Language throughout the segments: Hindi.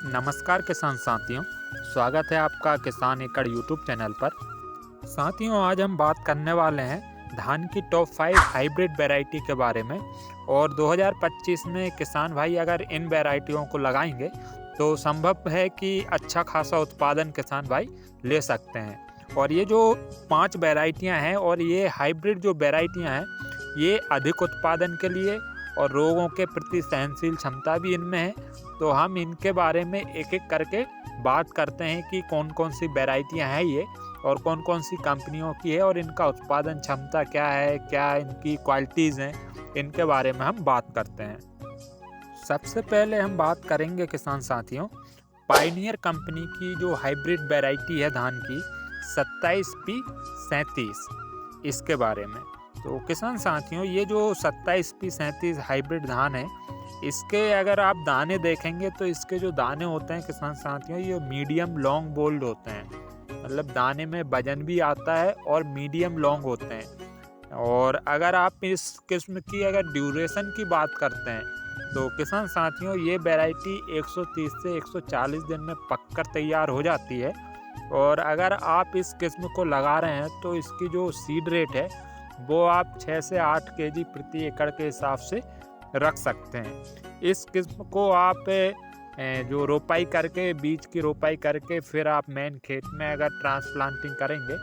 नमस्कार किसान साथियों, स्वागत है आपका किसान एकड़ यूट्यूब चैनल पर। साथियों, आज हम बात करने वाले हैं धान की टॉप 5 हाइब्रिड वैरायटी के बारे में। और 2025 में किसान भाई अगर इन वैरायटियों को लगाएंगे तो संभव है कि अच्छा खासा उत्पादन किसान भाई ले सकते हैं। और ये जो 5 वैरायटियां हैं और ये हाइब्रिड जो वैरायटियां हैं, ये अधिक उत्पादन के लिए और रोगों के प्रति सहनशील क्षमता भी इनमें है। तो हम इनके बारे में एक एक करके बात करते हैं कि कौन कौन सी वैरायटियां हैं ये और कौन कौन सी कंपनियों की है और इनका उत्पादन क्षमता क्या है, क्या इनकी क्वालिटीज़ हैं, इनके बारे में हम बात करते हैं। सबसे पहले हम बात करेंगे किसान साथियों, पायनियर कंपनी की जो हाइब्रिड वैरायटी है धान की 27P37, इसके बारे में। तो किसान साथियों, ये जो 27P37 हाइब्रिड धान है, इसके अगर आप दाने देखेंगे तो इसके जो दाने होते हैं किसान साथियों, ये मीडियम लॉन्ग बोल्ड होते हैं। मतलब दाने में वजन भी आता है और मीडियम लॉन्ग होते हैं। और अगर आप इस किस्म की अगर ड्यूरेशन की बात करते हैं तो किसान साथियों, ये वैरायटी 130 से 140 दिन में पककर तैयार हो जाती है। और अगर आप इस किस्म को लगा रहे हैं तो इसकी जो सीड रेट है वो आप 6 से 8 केजी प्रति एकड़ के हिसाब से रख सकते हैं। इस किस्म को आप जो रोपाई करके, बीज की रोपाई करके फिर आप मेन खेत में अगर ट्रांसप्लांटिंग करेंगे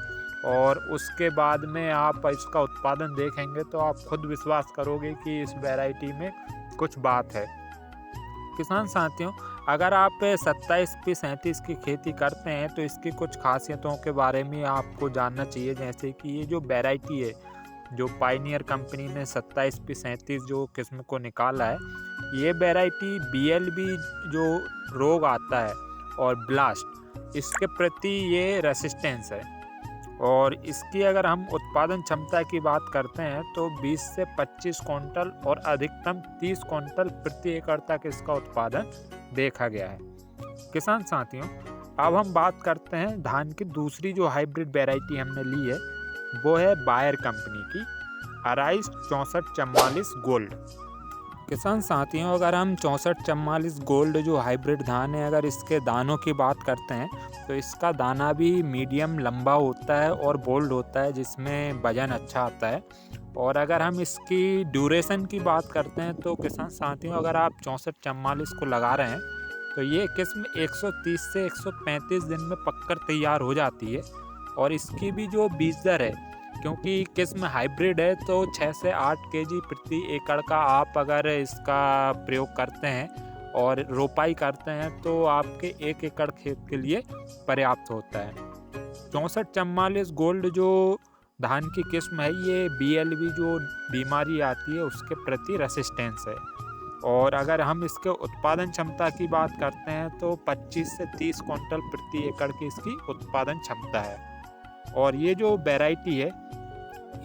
और उसके बाद में आप इसका उत्पादन देखेंगे तो आप खुद विश्वास करोगे कि इस वैरायटी में कुछ बात है। किसान साथियों, अगर आप 27P37 की खेती करते हैं तो इसकी कुछ खासियतों के बारे में आपको जानना चाहिए। जैसे कि ये जो वैरायटी है, जो पायनियर कंपनी ने 27P37 जो किस्म को निकाला है, ये वैरायटी BLB जो रोग आता है और ब्लास्ट, इसके प्रति ये रेसिस्टेंस है। और इसकी अगर हम उत्पादन क्षमता की बात करते हैं तो 20 से 25 क्विंटल और अधिकतम 30 क्विंटल प्रति एकड़ तक इसका उत्पादन देखा गया है। किसान साथियों, अब हम बात करते हैं धान की दूसरी जो हाइब्रिड वैरायटी हमने ली है, वो है बायर कंपनी की अराइज 6444 गोल्ड। किसान साथियों, अगर हम 6444 गोल्ड जो हाइब्रिड धान है, अगर इसके दानों की बात करते हैं तो इसका दाना भी मीडियम लंबा होता है और बोल्ड होता है, जिसमें वजन अच्छा आता है। और अगर हम इसकी ड्यूरेशन की बात करते हैं तो किसान साथियों, अगर आप 6444 को लगा रहे हैं तो ये किस्म 130 से 135 दिन में पककर तैयार हो जाती है। और इसकी भी जो बीज दर है, क्योंकि किस्म हाइब्रिड है, तो 6 से 8 केजी प्रति एकड़ का आप अगर इसका प्रयोग करते हैं और रोपाई करते हैं तो आपके 1 एकड़ खेत के लिए पर्याप्त होता है। 6444 गोल्ड जो धान की किस्म है, ये BLB जो बीमारी आती है उसके प्रति रेसिस्टेंस है। और अगर हम इसके उत्पादन क्षमता की बात करते हैं तो 25 से 30 क्विंटल प्रति एकड़ की इसकी उत्पादन क्षमता है। और ये जो वैरायटी है,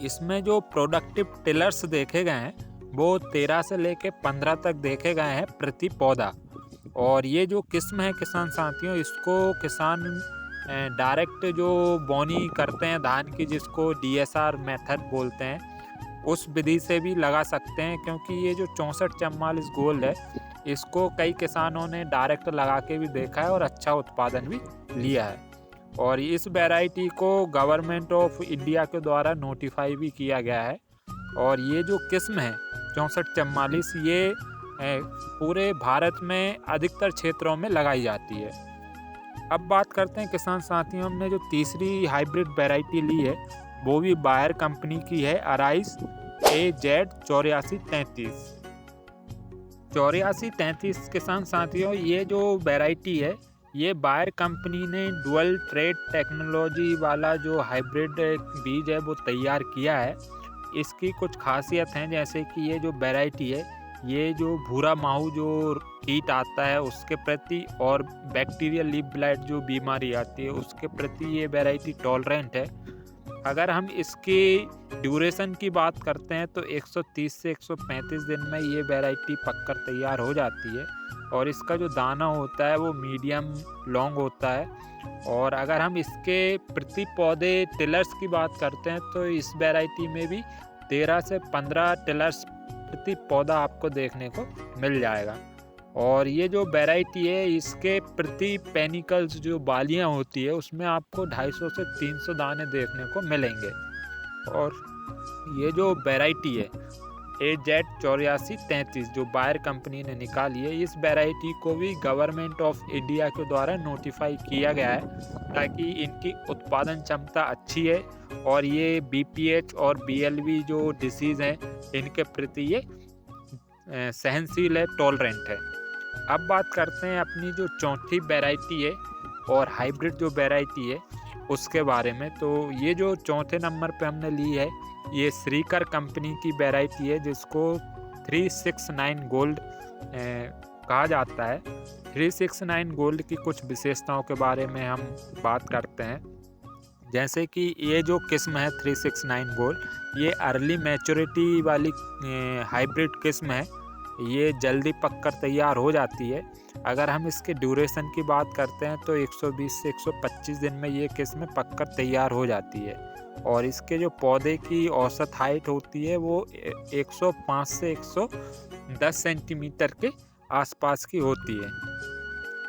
इसमें जो प्रोडक्टिव टिलर्स देखे गए हैं वो 13 से लेके 15 तक देखे गए हैं प्रति पौधा। और ये जो किस्म है किसान साथियों, इसको किसान डायरेक्ट जो बोनी करते हैं धान की, जिसको DSR मेथड बोलते हैं, उस विधि से भी लगा सकते हैं। क्योंकि ये जो 6444 गोल्ड है, इसको कई किसानों ने डायरेक्ट लगा के भी देखा है और अच्छा उत्पादन भी लिया है। और इस वैरायटी को गवर्नमेंट ऑफ इंडिया के द्वारा नोटिफाई भी किया गया है। और ये जो किस्म है 6444, ये पूरे भारत में अधिकतर क्षेत्रों में लगाई जाती है। अब बात करते हैं किसान साथियों, हमने जो तीसरी हाइब्रिड वैरायटी ली है वो भी बायर कंपनी की है, अराइज AZ 8433। 8433 किसान साथियों, ये जो वैरायटी है, ये बायर कंपनी ने डुअल ट्रेड टेक्नोलॉजी वाला जो हाइब्रिड बीज है वो तैयार किया है। इसकी कुछ खासियत हैं, जैसे कि ये जो वैरायटी है, ये जो भूरा माहू जो कीट आता है उसके प्रति और बैक्टीरियल लीफ ब्लाइट जो बीमारी आती है उसके प्रति ये वैरायटी टॉलरेंट है। अगर हम इसकी ड्यूरेशन की बात करते हैं तो 130 से 135 दिन में ये वैरायटी पककर तैयार हो जाती है। और इसका जो दाना होता है वो मीडियम लॉन्ग होता है। और अगर हम इसके प्रति पौधे टिलर्स की बात करते हैं तो इस वैरायटी में भी 13 से 15 टिलर्स प्रति पौधा आपको देखने को मिल जाएगा। और ये जो वैरायटी है इसके प्रति पेनिकल्स जो बालियाँ होती है उसमें आपको 250 से 300 दाने देखने को मिलेंगे। और ये जो वैरायटी है AZ8433 जो बायर कंपनी ने निकाली है, इस वैरायटी को भी गवर्नमेंट ऑफ इंडिया के द्वारा नोटिफाई किया गया है ताकि इनकी उत्पादन क्षमता अच्छी है और ये BPH और BLV जो डिसीज़ हैं इनके प्रति ये सहनशील है, टॉलरेंट है। अब बात करते हैं अपनी जो चौथी वैरायटी है और हाइब्रिड जो वैरायटी है उसके बारे में। तो ये जो चौथे नंबर पे हमने ली है ये श्रीकर कंपनी की वैरायटी है जिसको 369 गोल्ड कहा जाता है। 369 गोल्ड की कुछ विशेषताओं के बारे में हम बात करते हैं, जैसे कि ये जो किस्म है 369 गोल्ड ये अर्ली मैच्योरिटी वाली हाइब्रिड किस्म है। ये जल्दी पककर तैयार हो जाती है। अगर हम इसके ड्यूरेशन की बात करते हैं तो 120 से 125 दिन में ये किस्म पककर तैयार हो जाती है और इसके जो पौधे की औसत हाइट होती है वो 105 से 110 सेंटीमीटर के आसपास की होती है।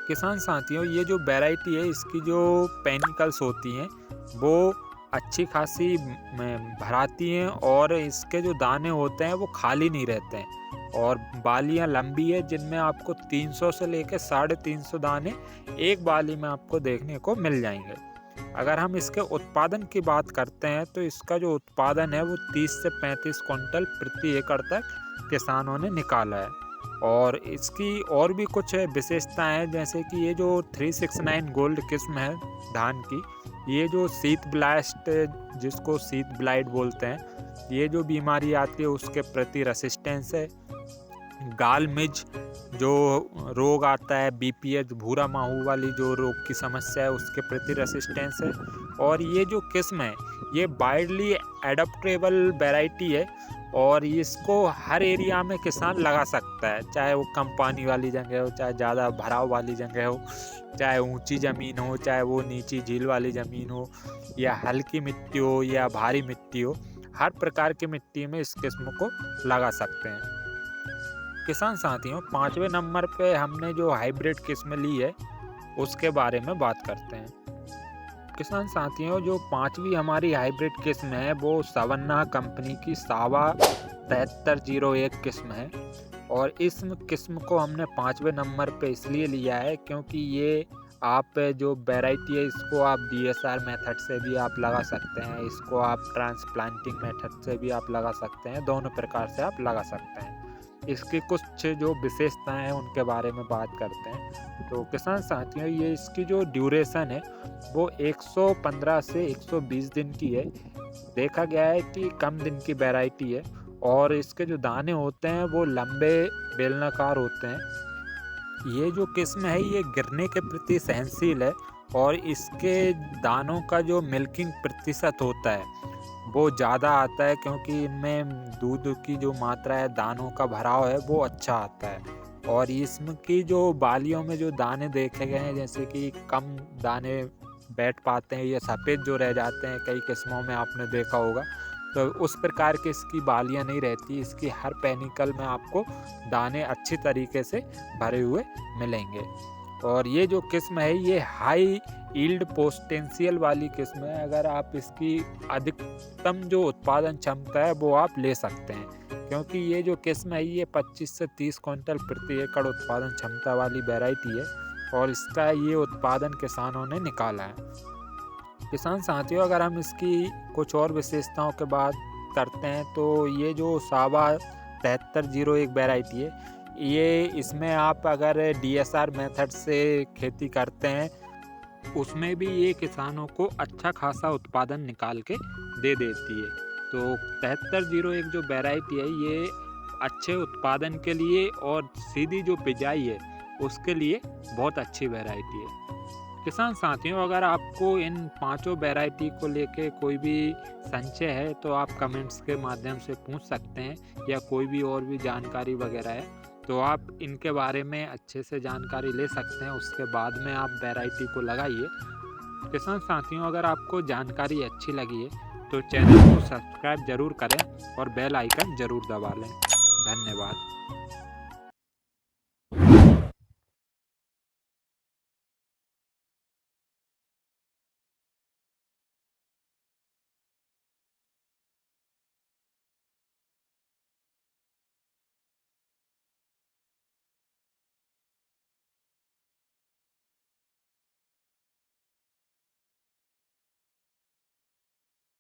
किसान साथियों, ये जो वैरायटी है इसकी जो पेनिकल्स होती हैं वो अच्छी खासी भराती हैं और इसके जो दाने होते हैं वो खाली नहीं रहते हैं और बालियां लंबी है जिनमें आपको 300 से लेकर 350 दाने एक बाली में आपको देखने को मिल जाएंगे। अगर हम इसके उत्पादन की बात करते हैं तो इसका जो उत्पादन है वो 30 से 35 क्विंटल प्रति एकड़ तक किसानों ने निकाला है। और इसकी और भी कुछ विशेषताएं हैं, जैसे कि ये जो 369 गोल्ड किस्म है धान की, ये जो शीत ब्लास्ट जिसको शीत ब्लाइट बोलते हैं, ये जो बीमारी आती है उसके प्रति रेसिस्टेंस है। गाल मिज जो रोग आता है, BPH भूरा माहू वाली जो रोग की समस्या है उसके प्रति रेसिस्टेंस है। और ये जो किस्म है ये वाइडली एडप्टेबल वैरायटी है और इसको हर एरिया में किसान लगा सकता है, चाहे वो कम पानी वाली जगह हो, चाहे ज़्यादा भराव वाली जगह हो, चाहे ऊंची ज़मीन हो, चाहे वो नीची झील वाली ज़मीन हो, या हल्की मिट्टी हो या भारी मिट्टी हो, हर प्रकार की मिट्टी में इस किस्म को लगा सकते हैं। किसान साथियों, 5वें नंबर पे हमने जो हाइब्रिड किस्म ली है उसके बारे में बात करते हैं। किसान साथियों, जो 5वीं हमारी हाइब्रिड किस्म है वो सवन्ना कंपनी की सावा 7301 किस्म है और इस किस्म को हमने 5वें नंबर पे इसलिए लिया है क्योंकि ये आप जो वैरायटी है इसको आप DSR मेथड से भी आप लगा सकते हैं, इसको आप ट्रांसप्लांटिंग मेथड से भी आप लगा सकते हैं, दोनों प्रकार से आप लगा सकते हैं। इसकी कुछ जो विशेषताएं हैं उनके बारे में बात करते हैं। तो किसान साथियों, ये इसकी जो ड्यूरेशन है वो 115 से 120 दिन की है। देखा गया है कि कम दिन की वैरायटी है और इसके जो दाने होते हैं वो लंबे बेलनाकार होते हैं। ये जो किस्म है ये गिरने के प्रति सहनशील है और इसके दानों का जो मिल्किंग प्रतिशत होता है वो ज़्यादा आता है क्योंकि इनमें दूध की जो मात्रा है, दानों का भराव है वो अच्छा आता है। और इसकी जो बालियों में जो दाने देखे गए हैं, जैसे कि कम दाने बैठ पाते हैं या सफ़ेद जो रह जाते हैं, कई किस्मों में आपने देखा होगा, तो उस प्रकार की इसकी बालियां नहीं रहती। इसकी हर पेनिकल में आपको दाने अच्छी तरीके से भरे हुए मिलेंगे। और ये जो किस्म है ये हाई यील्ड पोटेंशियल वाली किस्म है। अगर आप इसकी अधिकतम जो उत्पादन क्षमता है वो आप ले सकते हैं, क्योंकि ये जो किस्म है ये 25 से 30 क्विंटल प्रति एकड़ उत्पादन क्षमता वाली वैरायटी है और इसका ये उत्पादन किसानों ने निकाला है। किसान साथियों, अगर हम इसकी कुछ और विशेषताओं के बात करते हैं तो ये जो सावा 7301 वैरायटी है, ये इसमें आप अगर DSR मेथड से खेती करते हैं उसमें भी ये किसानों को अच्छा खासा उत्पादन निकाल के दे देती है। तो 7301 जो वैरायटी है ये अच्छे उत्पादन के लिए और सीधी जो बिजाई है उसके लिए बहुत अच्छी वैरायटी है। किसान साथियों, अगर आपको इन 5 वैरायटी को लेके कोई भी संशय है तो आप कमेंट्स के माध्यम से पूछ सकते हैं, या कोई भी और भी जानकारी वगैरह है तो आप इनके बारे में अच्छे से जानकारी ले सकते हैं। उसके बाद में आप वैरायटी को लगाइए। किसान साथियों, अगर आपको जानकारी अच्छी लगी है तो चैनल को सब्सक्राइब जरूर करें और बेल आइकन जरूर दबा लें। धन्यवाद।